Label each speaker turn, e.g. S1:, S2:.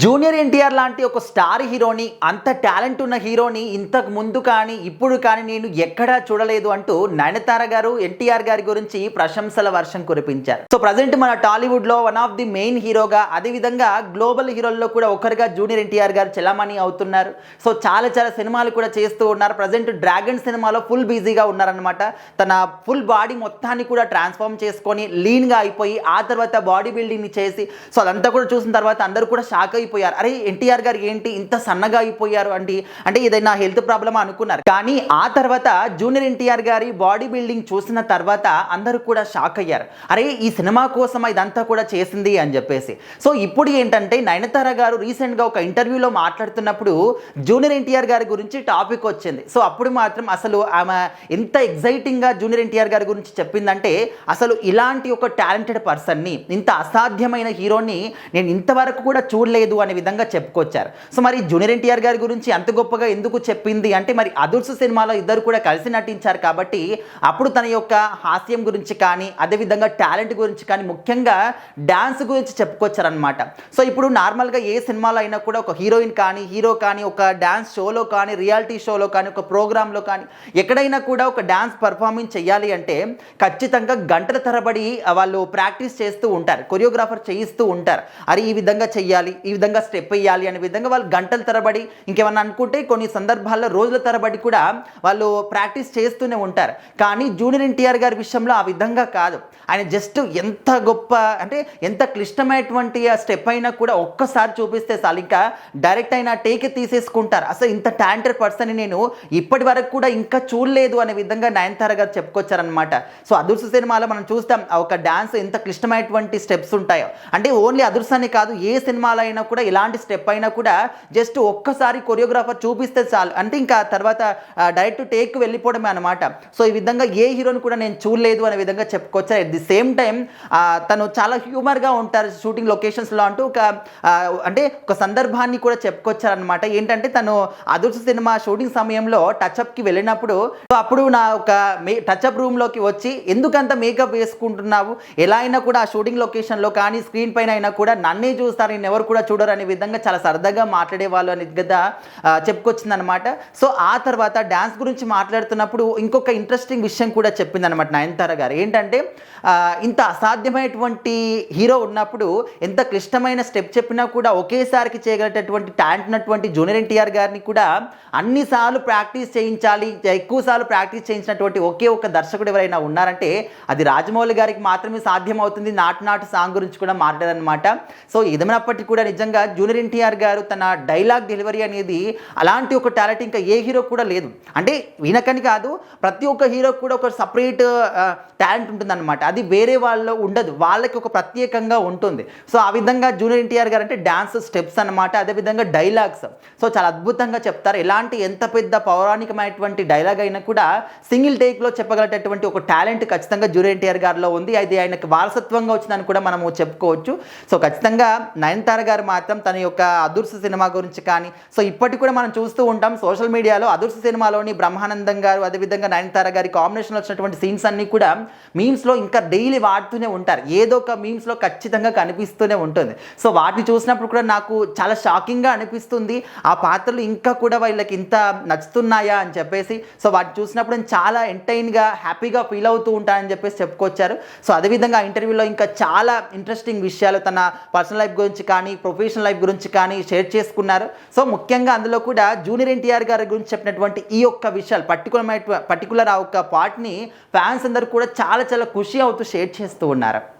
S1: Junior NTR లాంటి ఒక star హీరోని, అంత టాలెంట్ ఉన్న హీరోని ఇంతకు ముందు కానీ ఇప్పుడు కానీ నేను ఎక్కడా చూడలేదు అంటూ నయనతార గారు ఎన్టీఆర్ గారి గురించి ప్రశంసల వర్షం కురిపించారు. సో ప్రజెంట్ మన టాలీవుడ్ లో వన్ ఆఫ్ ది మెయిన్ హీరోగా, అదేవిధంగా గ్లోబల్ హీరోల్లో కూడా ఒకరిగా జూనియర్ ఎన్టీఆర్ గారు చెలామణి అవుతున్నారు. సో చాలా సినిమాలు కూడా చేస్తూ ఉన్నారు. ప్రజెంట్ డ్రాగన్ సినిమాలో ఫుల్ బిజీగా ఉన్నారనమాట. తన ఫుల్ బాడీ మొత్తాన్ని కూడా ట్రాన్స్ఫార్మ్ చేసుకొని లీన్గా అయిపోయి ఆ తర్వాత బాడీ బిల్డింగ్ని చేసి, సో అదంతా కూడా చూసిన తర్వాత అందరూ కూడా షాక్ అయిపోయారు. అరే ఎన్టీఆర్ గారు ఏంటి ఇంత సన్నగా అయిపోయారు అంటే ఏదైనా హెల్త్ ప్రాబ్లమ్ అనుకున్నారు. కానీ ఆ తర్వాత జూనియర్ ఎన్టీఆర్ గారి బాడీ బిల్డింగ్ చూసిన తర్వాత అందరూ కూడా షాక్ అయ్యారు. అరే ఈ సినిమా కోసం ఇదంతా కూడా చేసింది అని చెప్పేసి. సో ఇప్పుడు ఏంటంటే నయనతార గారు రీసెంట్గా ఒక ఇంటర్వ్యూలో మాట్లాడుతున్నప్పుడు జూనియర్ ఎన్టీఆర్ గారి గురించి టాపిక్ వచ్చింది. సో అప్పుడు మాత్రం అసలు ఆమె ఎంత ఎగ్జైటింగ్గా జూనియర్ ఎన్టీఆర్ గారి గురించి చెప్పిందంటే, అసలు ఇలాంటి ఒక టాలెంటెడ్ పర్సన్ని, ఇంత అసాధ్యమైన హీరోని నేను ఇంతవరకు కూడా చూడలేదు అనే విధంగా చెప్పుకొచ్చారు. సో మరి జూనియర్ ఎన్టీఆర్ గారి గురించి అంత గొప్పగా ఎందుకు చెప్పింది అంటే, మరి అదుర్స్ సినిమాలో ఇద్దరు కూడా కలిసి నటించారు కాబట్టి అప్పుడు తన యొక్క హాస్యం గురించి కానీ, అదేవిధంగా టాలెంట్ గురించి కానీ, ముఖ్యంగా డాన్స్ గురించి చెప్పుకొచ్చారనమాట. సో ఇప్పుడు నార్మల్గా ఏ సినిమాలో అయినా కూడా ఒక హీరోయిన్ కానీ, హీరో కానీ ఒక డాన్స్ షోలో కానీ, రియాలిటీ షోలో కానీ, ఒక ప్రోగ్రాంలో కానీ ఎక్కడైనా కూడా ఒక డాన్స్ పర్ఫార్మెన్స్ చేయాలి అంటే ఖచ్చితంగా గంటల తరబడి వాళ్ళు ప్రాక్టీస్ చేస్తూ ఉంటారు. కొరియోగ్రాఫర్ చేయిస్తూ ఉంటారు. అరే ఈ విధంగా చెయ్యాలి, ఈ విధంగా స్టెప్ వేయాలి అనే విధంగా వాళ్ళు గంటల తరబడి, ఇంకేమన్నా అనుకుంటే కొన్ని సందర్భాల్లో రోజుల తరబడి కూడా వాళ్ళు ప్రాక్టీస్ చేస్తూనే ఉంటారు. కానీ జూనియర్ ఎన్టీఆర్ గారి విషయంలో ఆ విధంగా కాదు. ఆయన జస్ట్ ఎంత గొప్ప అంటే ఎంత క్లిష్టమైనటువంటి ఆ స్టెప్ అయినా కూడా ఒక్కసారి చూపిస్తే చాలు, ఇంకా డైరెక్ట్ అయినా టేక్ తీసేసుకుంటారు. అసలు ఇంత టాలెంటెడ్ పర్సన్ నేను ఇప్పటి వరకు కూడా ఇంకా చూడలేదు అనే విధంగా నయనతార గారు చెప్పుకొచ్చారనమాట. సో అదుర్స్ సినిమాలో మనం చూస్తాం ఒక డాన్స్ ఎంత క్లిష్టమైనటువంటి స్టెప్స్ ఉంటాయో. అంటే ఓన్లీ అదుర్స్ అని కాదు, ఏ సినిమాలో అయినా కూడా ఇలాంటి స్టెప్ అయినా కూడా జస్ట్ ఒక్కసారి కొరియోగ్రాఫర్ చూపిస్తే చాలు, అంటే ఇంకా తర్వాత డైరెక్ట్ టేక్ వెళ్ళిపోవడమే అనమాట. సో ఈ విధంగా ఏ హీరోని కూడా నేను చూడలేదు అనే విధంగా చెప్పుకొచ్చారు. ఎట్ ది సేమ్ టైం తను చాలా హ్యూమర్గా ఉంటారు షూటింగ్ లొకేషన్స్లో అంటూ అంటే ఒక సందర్భాన్ని కూడా చెప్పుకొచ్చారనమాట. ఏంటంటే తను అదుర్స్ సినిమా షూటింగ్ సమయంలో టచ్అప్కి వెళ్ళినప్పుడు, అప్పుడు నా ఒక టచ్అప్ రూమ్లోకి వచ్చి ఎందుకంత మేకప్ వేసుకుంటున్నావు, ఎలా అయినా కూడా ఆ షూటింగ్ లొకేషన్లో కానీ స్క్రీన్ పైన అయినా కూడా నన్నే చూస్తారు, నేను ఎవరు కూడా చూడరు అనే విధంగా చాలా సరదాగా మాట్లాడేవాళ్ళు అని కదా చెప్పుకొచ్చిందనమాట. సో ఆ తర్వాత డ్యాన్స్ గురించి మాట్లాడుతున్నప్పుడు ఇంకొక ఇంట్రెస్టింగ్ విషయం కూడా చెప్పిందనమాట నయనతార గారు. ఏంటంటే ఇంత అసాధ్యమైనటువంటి హీరో ఉన్నప్పుడు ఎంత క్లిష్టమైన స్టెప్ చెప్పినా కూడా ఒకేసారికి చేయగలిగేటటువంటి టాలెంట్ ఉన్నటువంటి జూనియర్ ఎన్టీఆర్ గారిని కూడా అన్నిసార్లు ప్రాక్టీస్ చేయించాలి, ఎక్కువసార్లు ప్రాక్టీస్ చేయించినటువంటి ఒకే ఒక దర్శకుడు ఎవరైనా ఉన్నారంటే అది రాజమౌళి గారికి మాత్రమే సాధ్యమవుతుంది. నాటు సాంగ్ గురించి కూడా మాట్లాడారనమాట. సో ఏదైనప్పటికీ కూడా నిజంగా జూనియర్ ఎన్టీఆర్ గారు తన డైలాగ్ డెలివరీ అనేది అలాంటి ఒక టాలెంట్ ఇంకా ఏ హీరో కూడా లేదు. అంటే వీనకని కాదు, ప్రతి ఒక్క హీరో కూడా ఒక సపరేట్ టాలెంట్ ఉంటుందన్నమాట. అది వేరే వాళ్ళలో ఉండదు, వాళ్ళకి ఒక ప్రత్యేకంగా ఉంటుంది. సో ఆ విధంగా జూనియర్ ఎన్టీఆర్ గారు అంటే డాన్స్ స్టెప్స్ అనమాట, అదేవిధంగా డైలాగ్స్ సో చాలా అద్భుతంగా చెప్తారు. ఎలాంటి ఎంత పెద్ద పౌరాణికమైనటువంటి డైలాగ్ అయినా కూడా సింగిల్ టేక్లో చెప్పగలటటువంటి ఒక టాలెంట్ ఖచ్చితంగా జూనియర్ ఎన్టీఆర్ గారిలో ఉంది. అది ఆయనకు వారసత్వంగా వచ్చిందని కూడా మనము చెప్పుకోవచ్చు. సో ఖచ్చితంగా నయనతార గారు మాత్రం తన యొక్క అదుర్స్ సినిమా గురించి కానీ, సో ఇప్పటికి కూడా మనం చూస్తూ ఉంటాం సోషల్ మీడియాలో అదుర్స్ సినిమాలోని బ్రహ్మానందం గారు అదేవిధంగా నయనతార గారి కాంబినేషన్లో వచ్చినటువంటి సీన్స్ అన్నీ కూడా మీమ్స్లో ఇంకా డైలీ వాడుతూనే ఉంటారు. ఏదో ఒక మీమ్స్లో ఖచ్చితంగా కనిపిస్తూనే ఉంటుంది. సో వాటిని చూసినప్పుడు కూడా నాకు చాలా షాకింగ్గా అనిపిస్తుంది. ఆ పాత్రలు ఇంకా కూడా వీళ్ళకి ఇంత నచ్చుతున్నాయా అని చెప్పేసి. సో వాటిని చూసినప్పుడు నేను చాలా ఎంటైన్గా హ్యాపీగా ఫీల్ అవుతూ ఉంటానని చెప్పేసి చెప్పుకొచ్చారు. సో అదేవిధంగా ఆ ఇంటర్వ్యూలో ఇంకా చాలా ఇంట్రెస్టింగ్ విషయాలు తన పర్సనల్ లైఫ్ గురించి కానీ, ప్రొఫెషనల్ లైఫ్ గురించి కానీ షేర్ చేసుకున్నారు. సో ముఖ్యంగా అందులో కూడా జూనియర్ ఎన్టీఆర్ గారి గురించి చెప్పినటువంటి ఈ ఒక్క విషయాలు పర్టికులర్ ఆ ఒక్క పార్ట్ని ఫ్యాన్స్ అందరూ కూడా చాలా ఖుషి అవుతూ షేర్ చేస్తూ ఉన్నారు.